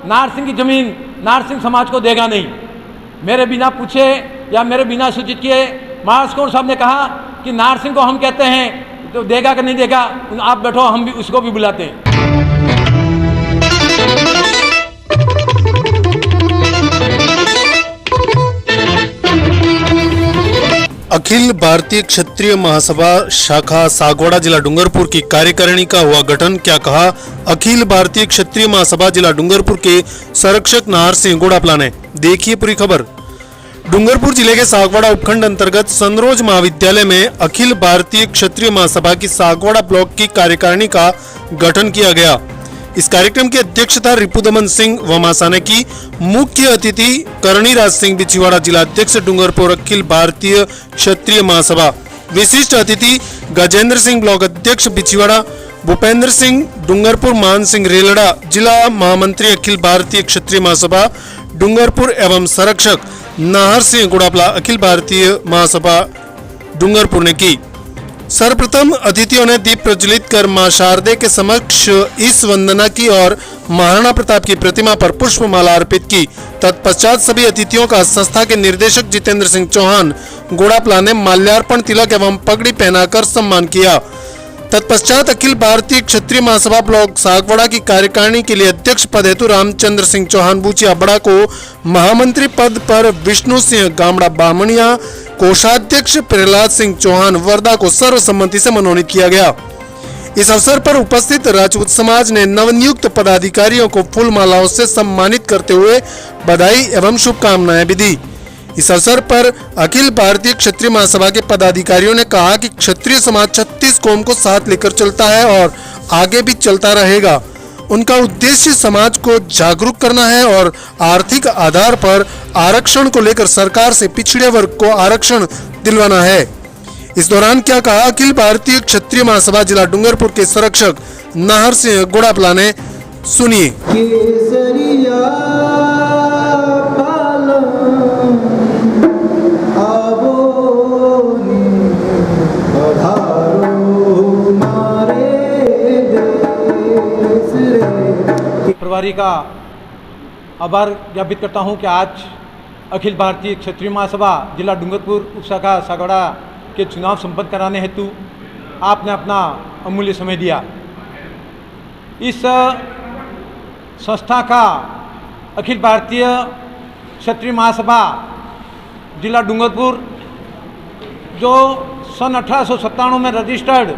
नारसिंह की ज़मीन नारसिंह समाज को देगा नहीं। मेरे बिना पूछे या मेरे बिना सूचित किए महाराज कौर साहब ने कहा कि नारसिंह को हम कहते हैं तो देगा कि नहीं देगा, आप बैठो, हम भी उसको भी बुलाते हैं। अखिल भारतीय क्षत्रिय महासभा शाखा सागवाड़ा जिला डूंगरपुर की कार्यकारिणी का हुआ गठन। क्या कहा अखिल भारतीय क्षत्रिय महासभा जिला डूंगरपुर के संरक्षक नाहर सिंह गोड़ापला ने। देखिए पूरी खबर। डूंगरपुर जिले के सागवाड़ा उपखंड अंतर्गत सनरोज महाविद्यालय में अखिल भारतीय क्षत्रिय महासभा की सागवाड़ा ब्लॉक की कार्यकारिणी का गठन किया गया। इस कार्यक्रम की अध्यक्षता रिपुदमन सिंह वमासा ने की। मुख्य अतिथि करणीराज सिंह बिछीवाड़ा जिला अध्यक्ष डूंगरपुर अखिल भारतीय क्षत्रिय महासभा, विशिष्ट अतिथि गजेंद्र सिंह ब्लॉक अध्यक्ष बिछीवाड़ा, भूपेंद्र सिंह डूंगरपुर, मान सिंह रेलड़ा जिला महामंत्री अखिल भारतीय क्षत्रिय महासभा डूंगरपुर एवं संरक्षक नाहर सिंह गोड़ापला अखिल भारतीय महासभा डूंगरपुर ने की। सर्वप्रथम अतिथियों ने दीप प्रज्वलित कर मां शारदे के समक्ष इस वंदना की और महाराणा प्रताप की प्रतिमा पर पुष्पमाला अर्पित की। तत्पश्चात सभी अतिथियों का संस्था के निर्देशक जितेंद्र सिंह चौहान गोड़ापला ने माल्यार्पण तिलक एवं पगड़ी पहनाकर सम्मान किया। तत्पश्चात अखिल भारतीय क्षत्रिय महासभा ब्लॉक सागवाड़ा की कार्यकारिणी के लिए अध्यक्ष पद हेतु रामचंद्र सिंह चौहान बूचिया बड़ा को, महामंत्री पद पर विष्णु सिंह गामड़ा बामणिया, कोषाध्यक्ष प्रहलाद सिंह चौहान वर्धा को सर्वसम्मति से मनोनीत किया गया। इस अवसर पर उपस्थित राजपूत समाज ने नवनियुक्त पदाधिकारियों को फूल मालाओं से सम्मानित करते हुए बधाई एवं शुभकामनाएं भी दी। इस अवसर पर अखिल भारतीय क्षत्रिय महासभा के पदाधिकारियों ने कहा कि क्षत्रिय समाज 36 कौम को साथ लेकर चलता है और आगे भी चलता रहेगा। उनका उद्देश्य समाज को जागरूक करना है और आर्थिक आधार पर आरक्षण को लेकर सरकार से पिछड़े वर्ग को आरक्षण दिलवाना है। इस दौरान क्या कहा अखिल भारतीय क्षत्रिय महासभा जिला डूंगरपुर के संरक्षक नाहर सिंह गोड़ापला ने, सुनिए। प्रभारी का आभार ज्ञापित करता हूं कि आज अखिल भारतीय क्षत्रिय महासभा जिला डूंगरपुर उपशाखा सागवाड़ा के चुनाव संपन्न कराने हेतु आपने अपना अमूल्य समय दिया। इस संस्था का अखिल भारतीय क्षत्रिय महासभा जिला डूंगरपुर जो सन 1897 में रजिस्टर्ड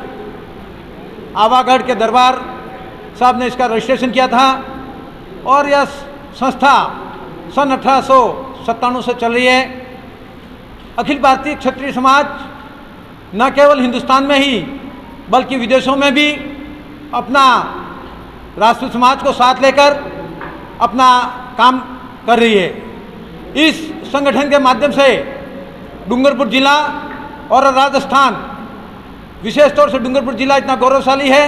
आवागढ़ के दरबार साहब ने इसका रजिस्ट्रेशन किया था और यह संस्था सन 1897 से चल रही है। अखिल भारतीय क्षत्रिय समाज न केवल हिंदुस्तान में ही बल्कि विदेशों में भी अपना राजपूत समाज को साथ लेकर अपना काम कर रही है। इस संगठन के माध्यम से डूंगरपुर जिला और राजस्थान, विशेष तौर से डूंगरपुर जिला इतना गौरवशाली है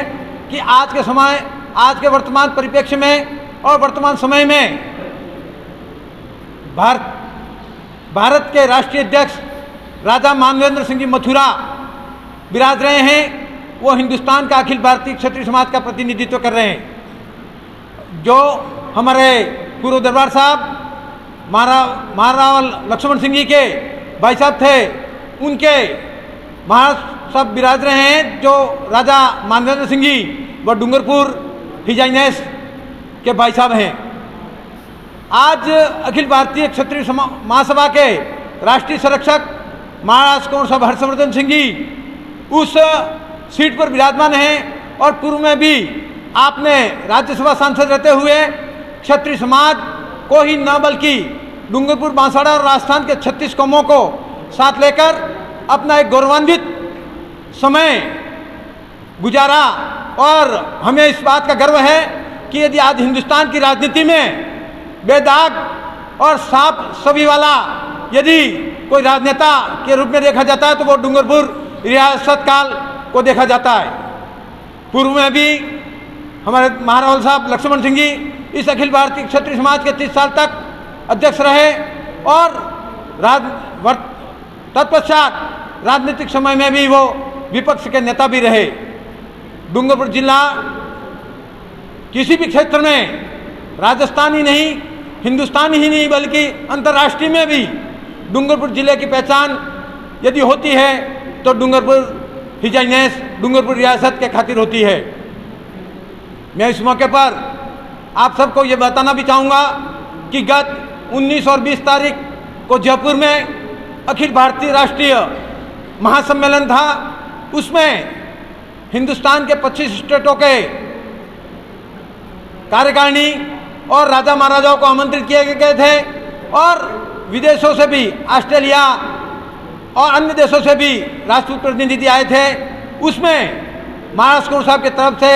कि आज के वर्तमान परिप्रेक्ष्य में और वर्तमान समय में भारत के राष्ट्रीय अध्यक्ष राजा मानवेंद्र सिंह जी मथुरा विराज रहे हैं। वो हिंदुस्तान का अखिल भारतीय क्षत्रिय समाज का प्रतिनिधित्व कर रहे हैं। जो हमारे पूर्व दरबार साहब महाराणा लक्ष्मण सिंह जी के भाई साहब थे, उनके महाराज साहब विराज रहे हैं जो राजा मानवेंद्र सिंह जी व डूंगरपुर हिजाइनेस के भाई साहब हैं। आज अखिल भारतीय क्षत्रिय महासभा के राष्ट्रीय संरक्षक महाराज कौर साहब हर्षवर्धन सिंह जी उस सीट पर विराजमान हैं और पूर्व में भी आपने राज्यसभा सांसद रहते हुए क्षत्रिय समाज को ही न बल्कि डूंगरपुर, बांसवाड़ा और राजस्थान के 36 कौमों को साथ लेकर अपना एक गौरवान्वित समय गुजारा। और हमें इस बात का गर्व है कि यदि आज हिंदुस्तान की राजनीति में बेदाग और साफ छवि वाला यदि कोई राजनेता के रूप में देखा जाता है तो वो डूंगरपुर रियासत काल को देखा जाता है। पूर्व में भी हमारे महाराणा साहब लक्ष्मण सिंह जी इस अखिल भारतीय क्षत्रिय समाज के 30 साल तक अध्यक्ष रहे और तत्पश्चात राजनीतिक समय में भी वो विपक्ष के नेता भी रहे। डूंगरपुर जिला किसी भी क्षेत्र में राजस्थान ही नहीं, हिंदुस्तान ही नहीं बल्कि अंतर्राष्ट्रीय में भी डूंगरपुर जिले की पहचान यदि होती है तो डूंगरपुर हिजाइनेस, डूंगरपुर रियासत के खातिर होती है। मैं इस मौके पर आप सबको ये बताना भी चाहूँगा कि गत 19 और 20 तारीख को जयपुर में अखिल भारतीय राष्ट्रीय महासम्मेलन था। उसमें हिंदुस्तान के 25 स्टेटों के कार्यकारिणी और राजा महाराजाओं को आमंत्रित किए गए थे और विदेशों से भी, ऑस्ट्रेलिया और अन्य देशों से भी राजपूत प्रतिनिधि आए थे। उसमें महाराज कौर साहब की तरफ से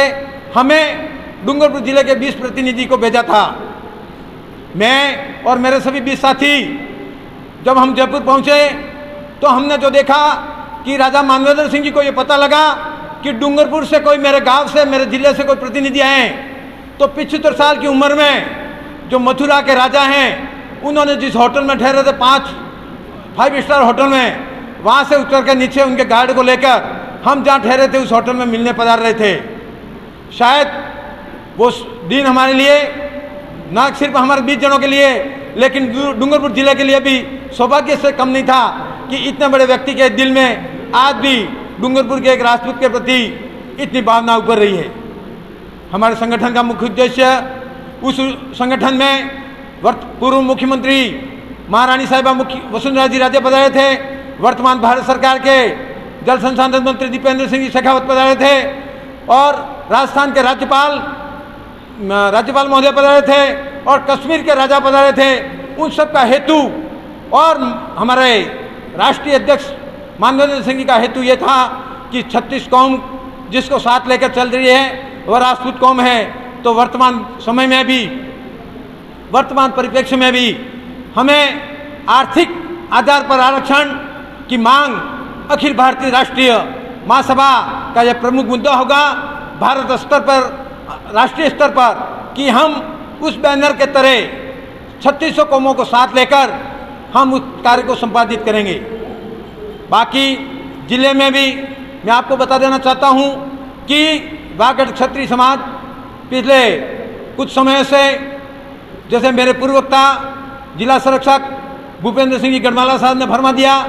हमें डूंगरपुर जिले के 20 प्रतिनिधि को भेजा था। मैं और मेरे सभी 20 साथी जब हम जयपुर पहुंचे तो हमने जो देखा कि राजा मानवेंद्र सिंह जी को ये पता लगा कि डूंगरपुर से कोई, मेरे गांव से, मेरे जिले से कोई प्रतिनिधि आए, तो 75 साल की उम्र में जो मथुरा के राजा हैं उन्होंने जिस होटल में ठहरे थे, 5 स्टार होटल में, वहाँ से उतर कर नीचे उनके गार्ड को लेकर हम जहाँ ठहरे थे उस होटल में मिलने पधार रहे थे। शायद वो दिन हमारे लिए न सिर्फ हमारे 20 जनों के लिए लेकिन डूंगरपुर जिले के लिए भी सौभाग्य से कम नहीं था कि इतने बड़े व्यक्ति के दिल में आज भी डूंगरपुर के एक राजपूत के प्रति इतनी भावना उभर रही है। हमारे संगठन का मुख्य उद्देश्य, उस संगठन में पूर्व मुख्यमंत्री महारानी साहिबा वसुंधरा जी राजे पधारे थे, वर्तमान भारत सरकार के जल संसाधन मंत्री दीपेंद्र सिंह जी शेखावत पधारे थे और राजस्थान के राज्यपाल महोदय पधारे थे और कश्मीर के राजा पधारे थे। उन सब का हेतु और हमारे राष्ट्रीय अध्यक्ष मानवेंद्र सिंह जी का हेतु ये था कि 36 कौम जिसको साथ लेकर चल रही है वह राजपूत कौम है। तो वर्तमान समय में भी, वर्तमान परिप्रेक्ष्य में भी हमें आर्थिक आधार पर आरक्षण की मांग अखिल भारतीय राष्ट्रीय महासभा का यह प्रमुख मुद्दा होगा भारत स्तर पर, राष्ट्रीय स्तर पर, कि हम उस बैनर के तरह 3600 कौमों को साथ लेकर हम उस कार्य को संपादित करेंगे। बाकी जिले में भी मैं आपको बता देना चाहता हूं कि वागड़ क्षत्रिय समाज पिछले कुछ समय से, जैसे मेरे पूर्ववक्ता जिला संरक्षक भूपेंद्र सिंह जी गढ़वाला साहब ने फरमा दिया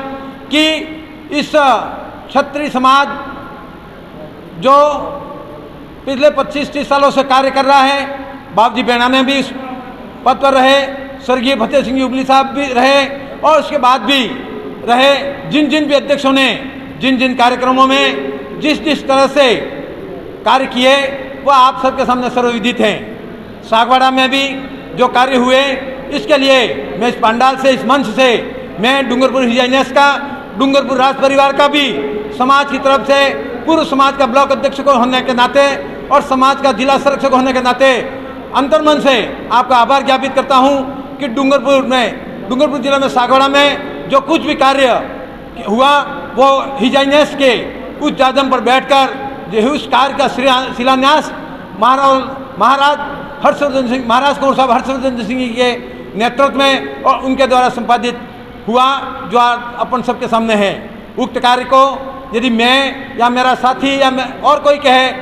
कि इस क्षत्रिय समाज जो पिछले 25-30 सालों से कार्य कर रहा है, बाबूजी बेना ने भी इस पद पर रहे, स्वर्गीय फतेह सिंह उबली साहब भी रहे और उसके बाद भी रहे, जिन जिन भी अध्यक्षों ने जिन जिन कार्यक्रमों में जिस जिस तरह से कार्य किए वह आप सबके सामने सर्वविदित हैं। सागवाड़ा में भी जो कार्य हुए, इसके लिए मैं इस पंडाल से, इस मंच से मैं डूंगरपुर हिजाइनेस का, डूंगरपुर राज परिवार का भी समाज की तरफ से, पूर्व समाज का ब्लॉक अध्यक्ष को होने के नाते और समाज का जिला संरक्षक होने के नाते अंतर्मन से आपका आभार ज्ञापित करता हूं कि डूंगरपुर जिले में सागवाड़ा में जो कुछ भी कार्य हुआ वो हिजाइनेस के उस जादम पर बैठकर उस कार्य का शिलान्यास महाराज कौर साहब हर्षवर्धन सिंह जी के नेतृत्व में और उनके द्वारा संपादित हुआ, जो अपन सबके सामने है। उक्त कार्य को यदि मैं या मेरा साथी या मैं और कोई कहे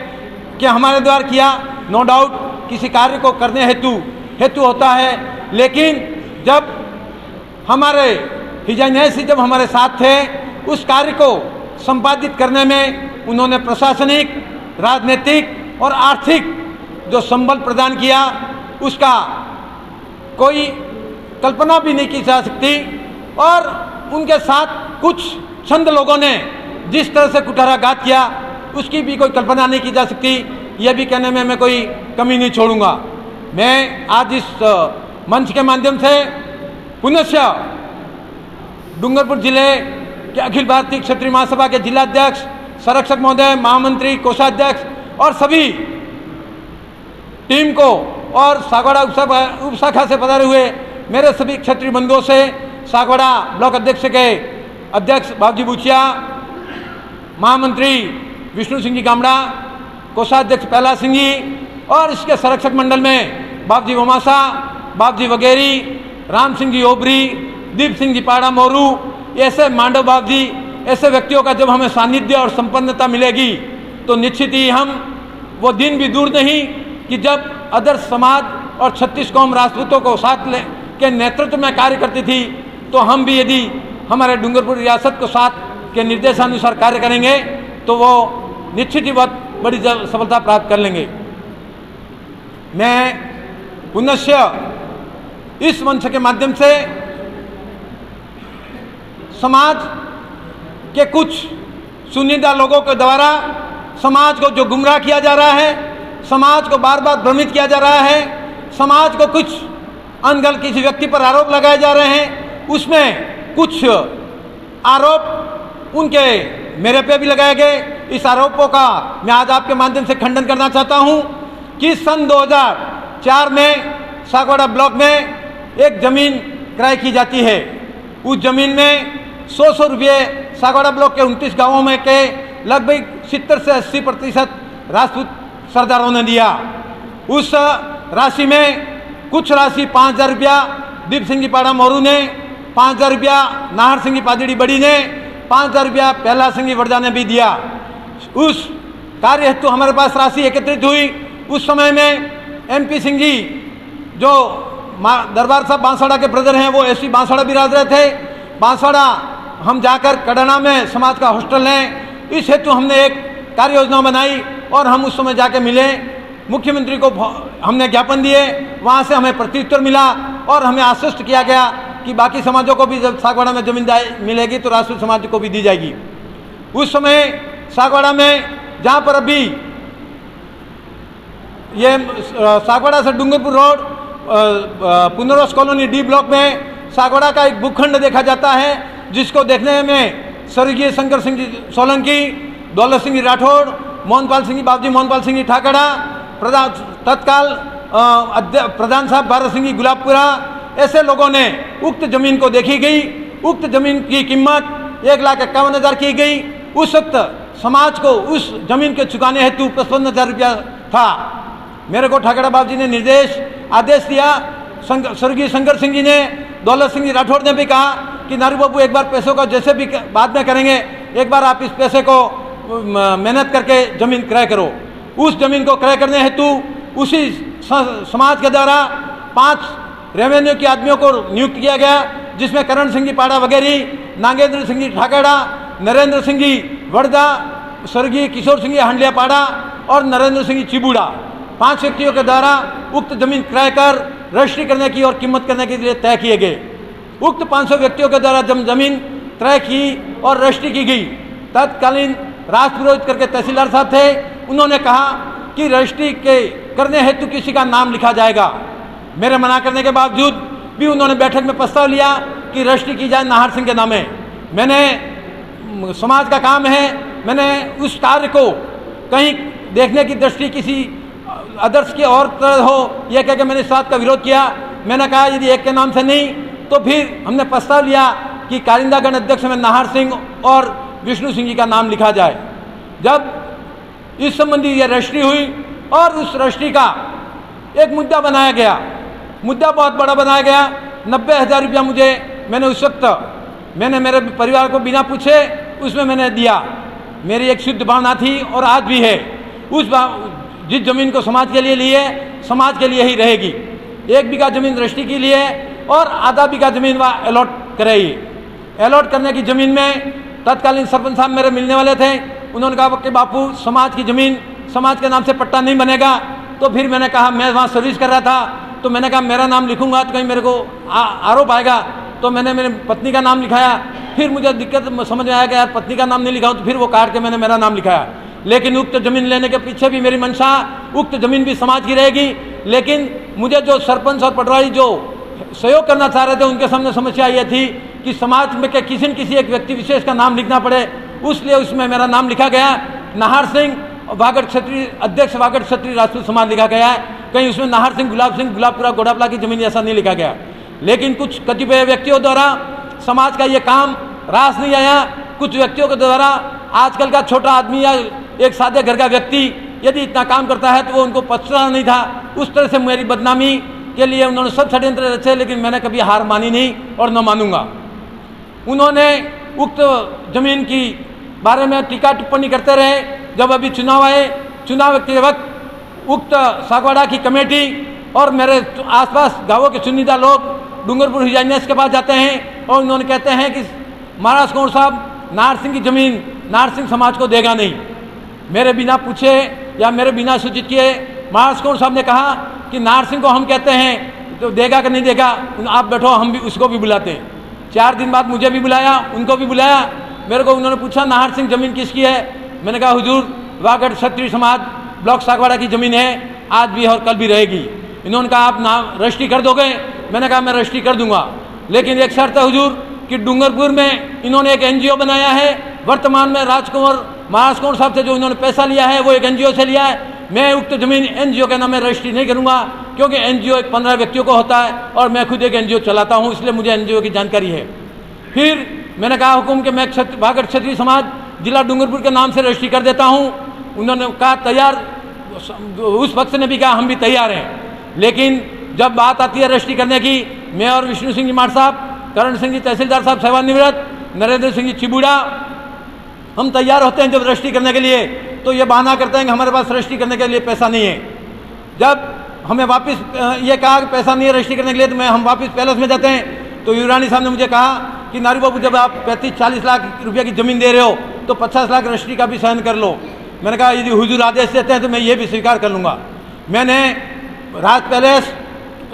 कि हमारे द्वारा किया, नो डाउट किसी कार्य को करने हेतु होता है, लेकिन जब हमारे हिजाइनेस जब हमारे साथ थे, उस कार्य को संपादित करने में उन्होंने प्रशासनिक, राजनीतिक और आर्थिक जो संबल प्रदान किया, उसका कोई कल्पना भी नहीं की जा सकती। और उनके साथ कुछ चंद लोगों ने जिस तरह से कुठाराघात किया, उसकी भी कोई कल्पना नहीं की जा सकती। यह भी कहने में मैं कोई कमी नहीं छोड़ूंगा। मैं आज इस मंच के माध्यम से पुनश्च डूंगरपुर जिले के अखिल भारतीय क्षत्रिय महासभा के जिलाध्यक्ष, संरक्षक महोदय, महामंत्री, कोषाध्यक्ष और सभी टीम को और सागवाड़ा उपशाखा से पधारे हुए मेरे सभी क्षत्रिय बंधुओं से, सागवाड़ा ब्लॉक अध्यक्ष के अध्यक्ष बाबूजी बुचिया, महामंत्री विष्णु सिंह जी गामड़ा, कोषाध्यक्ष पहला सिंह जी और इसके संरक्षक मंडल में बाबूजी वमासा, बाबूजी वगेरी, राम सिंह जी ओबरी, दीप सिंह जी पाड़ा मोरू, ऐसे मांडव बाबूजी, ऐसे व्यक्तियों का जब हमें सानिध्य और संपन्नता मिलेगी तो निश्चित ही हम वो दिन भी दूर नहीं कि जब आदर्श समाज और 36 कौम राजपूतों को साथ ले के नेतृत्व में कार्य करती थी, तो हम भी यदि हमारे डूंगरपुर रियासत को साथ के निर्देशानुसार कार्य करेंगे तो वो निश्चित ही बहुत बड़ी सफलता प्राप्त कर लेंगे। मैं पुनश्च इस मंच के माध्यम से समाज के कुछ चुनिंदा लोगों के द्वारा समाज को जो गुमराह किया जा रहा है, समाज को बार बार भ्रमित किया जा रहा है, समाज को कुछ अनगल किसी व्यक्ति पर आरोप लगाए जा रहे हैं, उसमें कुछ आरोप उनके मेरे पे भी लगाए गए। इस आरोपों का मैं आज आपके माध्यम से खंडन करना चाहता हूं कि सन 2004 में सागवाड़ा ब्लॉक में एक जमीन क्रय की जाती है। उस जमीन में 100 रुपये सागवाड़ा ब्लॉक के 29 गांवों में के लगभग 70 से 80% राजपूत सरदारों ने दिया। उस राशि में कुछ राशि 5,000 रुपया दीप सिंह जी पाड़ा मोरू ने, 5,000 रुपया नाहर सिंह जी पादड़ी बड़ी ने, 5,000 रुपया पहला सिंह जी वरदा ने भी दिया। उस कार्य हेतु हमारे पास राशि एकत्रित हुई। उस समय में MP सिंह जी जो दरबार साहब बांसवाड़ा के ब्रदर हैं, वो ऐसी बांसवाड़ा बिराज रहे थे। बांसवाड़ा हम जाकर कडाना में समाज का हॉस्टल है, इस हेतु हमने एक कार्य योजना बनाई और हम उस समय जाके मिले। मुख्यमंत्री को हमने ज्ञापन दिए, वहाँ से हमें प्रत्युत्तर मिला और हमें आश्वस्त किया गया कि बाकी समाजों को भी जब सागवाड़ा में जमीन मिलेगी तो राजपूत समाज को भी दी जाएगी। उस समय सागवाड़ा में जहाँ पर अभी ये सागवाड़ा से डूंगरपुर रोड पुनर्वास कॉलोनी D ब्लॉक में सागवाड़ा का एक भूखंड देखा जाता है, जिसको देखने में स्वर्गीय शंकर सिंह जी सोलंकी, दौलत सिंह जी राठौड़, मोहनपाल सिंह जी बाबूजी मोहनपाल सिंह जी ठाकड़ा, तत्काल प्रधान साहब भारत सिंह जी गुलाबपुरा, ऐसे लोगों ने उक्त जमीन को देखी गई। उक्त जमीन की कीमत 1,51,000 की गई। उस वक्त समाज को उस जमीन के चुकाने हेतु 55,000 रुपया था। मेरे को ठाकड़ा बाबू जी ने आदेश दिया। स्वर्गीय शंकर सिंह जी ने, दौलत सिंह जी राठौड़ ने भी कहा कि नारू बाबू एक बार पैसों का जैसे भी बाद में करेंगे, एक बार आप इस पैसे को मेहनत करके जमीन क्रय करो। उस जमीन को क्रय करने हेतु उसी समाज के द्वारा 5 रेवेन्यू के आदमियों को नियुक्त किया गया, जिसमें करण सिंह जी पाड़ा वगैरह, नागेंद्र सिंह जी ठाकड़ा, नरेंद्र सिंह जी वड़दा, स्वर्गीय किशोर सिंह जी हंडिया पाड़ा और नरेंद्र सिंह जी चिबूड़ा, 5 व्यक्तियों के द्वारा उक्त जमीन क्रय कर रजिस्ट्री करने की और कीमत करने के लिए तय किए गए। उक्त 500 व्यक्तियों के द्वारा जब जमीन क्रय की और रजिस्ट्री की गई, तत्कालीन राजपुरोहित करके तहसीलदार साहब थे, उन्होंने कहा कि रजिस्ट्री के करने हेतु किसी का नाम लिखा जाएगा। मेरे मना करने के बावजूद भी उन्होंने बैठक में प्रस्ताव लिया कि रजिस्ट्री की जाए नाहर सिंह के नामे। मैंने समाज का काम है, मैंने उस कार्य को कहीं देखने की दृष्टि किसी आदर्श की और तरह हो, यह कहकर मैंने इस बात का विरोध किया। मैंने कहा यदि एक के नाम से नहीं तो फिर हमने प्रस्ताव लिया कि कारिंदागण अध्यक्ष में नाहर सिंह और विष्णु सिंह जी का नाम लिखा जाए। जब इस संबंधी यह रजिस्ट्री हुई और उस रजिस्ट्री का एक मुद्दा बनाया गया, मुद्दा बहुत बड़ा बनाया गया। 90,000 रुपया मैंने उस वक्त मेरे परिवार को बिना पूछे उसमें मैंने दिया। मेरी एक शुद्ध भावना थी और आज भी है। जिस जमीन को समाज के लिए लिए, समाज के लिए ही रहेगी। 1 बीघा जमीन रजिस्ट्री के लिए और आधा बीघा जमीन वहाँ अलॉट कराई। अलॉट करने की ज़मीन में तत्कालीन सरपंच साहब मेरे मिलने वाले थे। उन्होंने कहा कि बापू समाज की ज़मीन समाज के नाम से पट्टा नहीं बनेगा। तो फिर मैंने कहा, मैं वहाँ सर्विस कर रहा था तो मैंने कहा मेरा नाम लिखूंगा तो कहीं मेरे को आरोप आएगा। तो मैंने मेरी पत्नी का नाम लिखाया। फिर मुझे दिक्कत समझ में आया कि यार पत्नी का नाम नहीं लिखा, तो फिर वो काट के मैंने मेरा नाम लिखाया। लेकिन उक्त ज़मीन लेने के पीछे भी मेरी मंशा, उक्त ज़मीन भी समाज की रहेगी। लेकिन मुझे जो सरपंच और पटवारी जो सहयोग करना चाह रहे थे, उनके सामने समस्या ये थी कि समाज में के किसी न किसी एक व्यक्ति विशेष का नाम लिखना पड़े, उसलिए उसमें मेरा नाम लिखा गया। नाहर सिंह वागड़ क्षत्रिय अध्यक्ष, वागड़ क्षत्रिय राजपूत समाज लिखा गया है। कहीं उसमें नाहर सिंह, गुलाबपुरा, गोडापला की ज़मीन ऐसा नहीं लिखा गया। लेकिन कुछ कतिपय व्यक्तियों द्वारा समाज का ये काम रास नहीं आया। कुछ व्यक्तियों के द्वारा आजकल का छोटा आदमी या एक सादे घर का व्यक्ति यदि इतना काम करता है तो वो उनको पछताना नहीं था। उस तरह से मेरी बदनामी के लिए उन्होंने सब षड्यंत्र रचे, लेकिन मैंने कभी हार मानी नहीं और न मानूंगा। उन्होंने उक्त जमीन की बारे में टीका टिप्पणी करते रहे। जब अभी चुनाव आए, चुनाव के वक्त उक्त सागवाड़ा की कमेटी और मेरे आसपास गाँवों के चुनिंदा लोग डूंगरपुर हिजाइनेस के पास जाते हैं और उन्होंने कहते हैं कि महाराज कुंवर साहब नाहर सिंह की ज़मीन नाहर सिंह समाज को देगा नहीं। मेरे बिना पूछे या मेरे बिना सूचित किए महाराज कुंवर साहब ने कहा कि नाहर सिंह को हम कहते हैं तो देगा कि नहीं देगा, आप बैठो, हम भी उसको भी बुलाते हैं। 4 दिन बाद मुझे भी बुलाया, उनको भी बुलाया। मेरे को उन्होंने पूछा नाहर सिंह ज़मीन किसकी है? मैंने कहा हुजूर वागड़ क्षत्रिय समाज ब्लॉक सागवाड़ा की ज़मीन है, आज भी और कल भी रहेगी। इन्होंने कहा आप नाम रजिस्ट्री कर दोगे? मैंने कहा मैं रजिस्ट्री कर दूंगा, लेकिन एक शर्त है हुजूर कि डूंगरपुर में इन्होंने एक एनजीओ बनाया है। वर्तमान में महाराज कुंवर साहब से जो इन्होंने पैसा लिया है वो एक एनजीओ से लिया है। मैं उक्त जमीन एनजीओ के नाम में रजिस्ट्री नहीं करूंगा, क्योंकि एनजीओ एक 15 व्यक्तियों को होता है और मैं खुद एक एनजीओ चलाता हूं, इसलिए मुझे एनजीओ की जानकारी है। फिर मैंने कहा हुकुम कि मैं वागड़ क्षत्रिय समाज जिला डूंगरपुर के नाम से रजिस्ट्री कर देता हूँ। उन्होंने कहा तैयार, उस पक्ष ने भी कहा हम भी तैयार हैं। लेकिन जब बात आती है रजिस्ट्री करने की, मैं और विष्णु सिंह जी मार साहब, करण सिंह जी तहसीलदार साहब सेवानिवृत्त, नरेंद्र सिंह जी चिबूड़ा, हम तैयार होते हैं जब रजिस्ट्री करने के लिए, तो ये बहाना करते हैं कि हमारे पास रजिस्ट्री करने के लिए पैसा नहीं है। जब हमें वापस ये कहा कि पैसा नहीं है रजिस्ट्री करने के लिए, तो हम वापस पैलेस में जाते हैं तो युवरानी साहब ने मुझे कहा कि नारी बाबू जब आप 35-40 लाख रुपये की ज़मीन दे रहे हो तो 50 लाख रजिस्ट्री का भी सहन कर लो। मैंने कहा यदि हुजूर आदेश देते हैं तो मैं ये भी स्वीकार कर लूँगा। मैंने राज पैलेस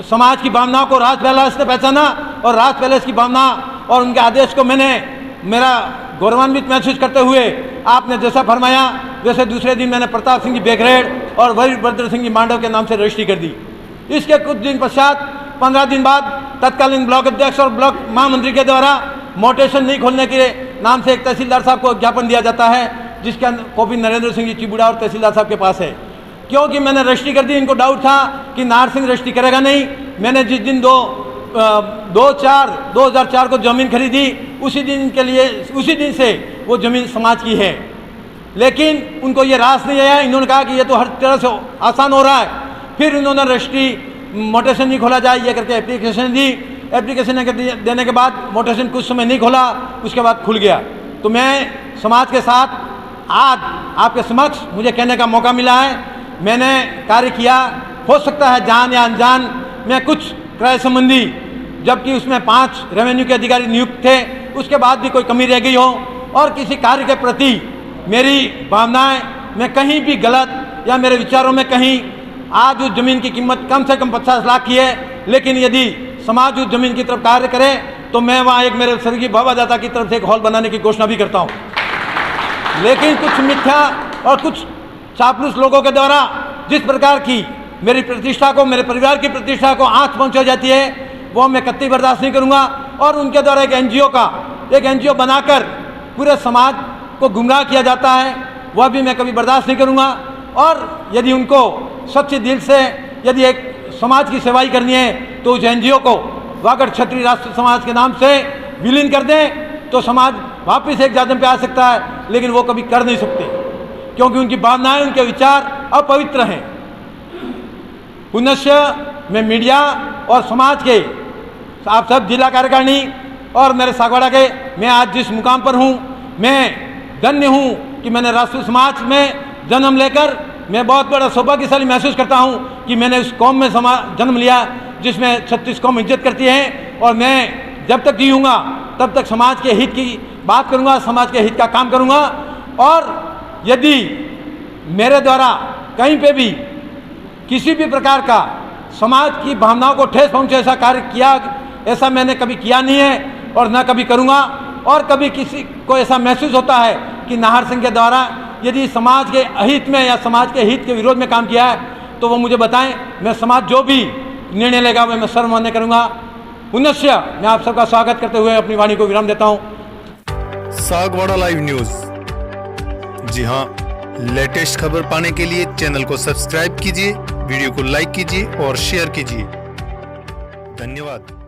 समाज की भावनाओं को राज पैलेस ने पहचाना और राज पैलेस की भावना और उनके आदेश को मैंने मेरा गौरवान्वित महसूस करते हुए आपने जैसा फरमाया वैसे दूसरे दिन मैंने प्रताप सिंह जी बेगरेड और वीरभद्र सिंह जी मांडव के नाम से रजिस्ट्री कर दी। इसके कुछ दिन पश्चात 15 दिन बाद तत्कालीन ब्लॉक अध्यक्ष और ब्लॉक महामंत्री के द्वारा मोटेशन नहीं खोलने के नाम से एक तहसीलदार साहब को ज्ञापन दिया जाता है, जिसका कॉपी नरेंद्र सिंह जी चिबूड़ा और तहसीलदार साहब के पास है। क्योंकि मैंने रजिस्ट्री कर दी, इनको डाउट था कि नाहर सिंह रजिस्ट्री करेगा नहीं। मैंने जिस दिन 2004 को ज़मीन खरीदी उसी दिन से वो ज़मीन समाज की है। लेकिन उनको ये रास नहीं आया, इन्होंने कहा कि ये तो हर तरह से आसान हो रहा है। फिर उन्होंने रजिस्ट्री मोटेशन नहीं खोला जाए ये करके एप्लीकेशन दी। एप्लीकेशन देने के बाद मोटेशन कुछ समय नहीं खोला, उसके बाद खुल गया। तो मैं समाज के साथ आज आपके समक्ष मुझे कहने का मौका मिला है, मैंने कार्य किया। हो सकता है जान या अनजान मैं कुछ क्रय संबंधी, जबकि उसमें 5 रेवेन्यू के अधिकारी नियुक्त थे, उसके बाद भी कोई कमी रह गई हो और किसी कार्य के प्रति मेरी भावनाएं मैं कहीं भी गलत या मेरे विचारों में कहीं, आज उस ज़मीन की कीमत कम से कम 50 लाख की है, लेकिन यदि समाज उस ज़मीन की तरफ कार्य करे तो मैं वहाँ एक मेरे स्वर्गीय भावादाता की तरफ से एक हॉल बनाने की घोषणा भी करता हूँ। लेकिन कुछ मिथ्या और कुछ चापलूस लोगों के द्वारा जिस प्रकार की मेरी प्रतिष्ठा को, मेरे परिवार की प्रतिष्ठा को आँच पहुँचाई जाती है, वो मैं कतई बर्दाश्त नहीं करूँगा। और उनके द्वारा एक एनजीओ बनाकर पूरे समाज को गुमराह किया जाता है, वह भी मैं कभी बर्दाश्त नहीं करूँगा। और यदि उनको सच्चे दिल से यदि एक समाज की सेवाई करनी है तो उस एनजीओ को वागड़ क्षत्रिय राष्ट्र समाज के नाम से विलीन कर दें तो समाज वापस एक जादम पे आ सकता है, लेकिन वो कभी कर नहीं सकते क्योंकि उनकी भावनाएं, उनके विचार अपवित्र हैं। पुनश्य मैं मीडिया और समाज के आप सब जिला कार्यकारिणी और मेरे सागवाड़ा के, मैं आज जिस मुकाम पर हूँ मैं धन्य हूँ कि मैंने राष्ट्रीय समाज में जन्म लेकर मैं बहुत बड़ा सौभाग्यशाली महसूस करता हूँ कि मैंने उस कौम में जन्म लिया जिसमें 36 कौम इज्जत करती है। और मैं जब तक जीऊँगा तब तक समाज के हित की बात करूँगा, समाज के हित का काम करूँगा। और यदि मेरे द्वारा कहीं पे भी किसी भी प्रकार का समाज की भावनाओं को ठेस पहुँचे ऐसा कार्य किया, ऐसा मैंने कभी किया नहीं है और न कभी करूँगा। और कभी किसी को ऐसा महसूस होता है कि नाहर सिंह के द्वारा यदि समाज के अहित में या समाज के हित के विरोध में काम किया है तो वो मुझे बताएं, मैं समाज जो भी निर्णय लेगा वह मैं सर्वमान्य करूँगा। पुनश्य मैं आप सबका स्वागत करते हुए अपनी वाणी को विराम देता हूँ। सागवाड़ा लाइव न्यूज, जी हाँ, लेटेस्ट खबर पाने के लिए चैनल को सब्सक्राइब कीजिए, वीडियो को लाइक कीजिए और शेयर कीजिए। धन्यवाद।